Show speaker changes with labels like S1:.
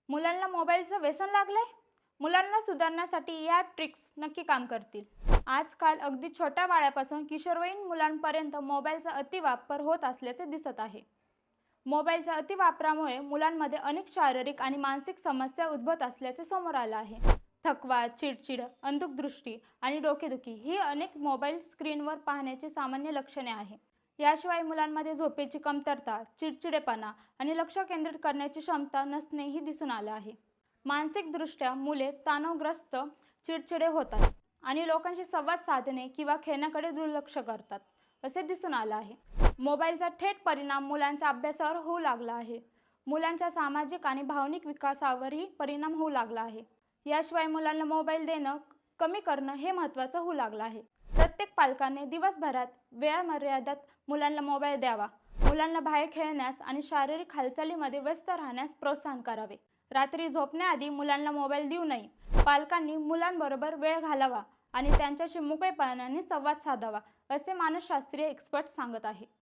S1: मुलांना मोबाईलचं व्यसन लागलंय? मुलांना सुधारण्यासाठी या ट्रिक्स नक्की काम करतील. आजकाल अगदी छोट्या बाळापासून किशोरवयीन मुलांपर्यंत मोबाईलचा अतिवापर होत असल्याचे दिसत आहे. मोबाईलच्या अतिवापरामुळे मुलांमध्ये अनेक शारीरिक आणि मानसिक समस्या उद्भवत असल्याचे समोर आलं आहे. थकवा, चिडचिड, अंधुक दृष्टी आणि डोकेदुखी ही अनेक मोबाईल स्क्रीनवर पाहण्याची सामान्य लक्षणे आहेत. याशिवाय मुलांमध्ये झोपेची कमतरता, चिडचिडेपणा आणि लक्ष केंद्रित करण्याची क्षमता नसणेही दिसून आलं आहे. मानसिकदृष्ट्या मुले तणावग्रस्त, चिडचिडे होतात आणि लोकांशी संवाद साधणे किंवा खेळण्याकडे दुर्लक्ष करतात असे दिसून आलं आहे. मोबाईलचा थेट परिणाम मुलांच्या अभ्यासावर होऊ लागला आहे. मुलांच्या सामाजिक आणि भावनिक विकासावरही परिणाम होऊ लागला आहे. याशिवाय मुलांना मोबाईल देणं कमी करणं हे महत्त्वाचं होऊ लागलं आहे. प्रत्येक पालकाने दिवसभरात वेळामर्यादेत मुलांना मोबाईल द्यावा. मुलांना बाहेर खेळण्यास आणि शारीरिक हालचालीमध्ये व्यस्त राहण्यास प्रोत्साहन करावे. रात्री झोपण्याआधी मुलांना मोबाईल देऊ नये. पालकांनी मुलांबरोबर वेळ घालावा आणि त्यांच्याशी मोकळेपणाने संवाद साधावा असे मानसशास्त्रीय एक्सपर्ट सांगत आहेत.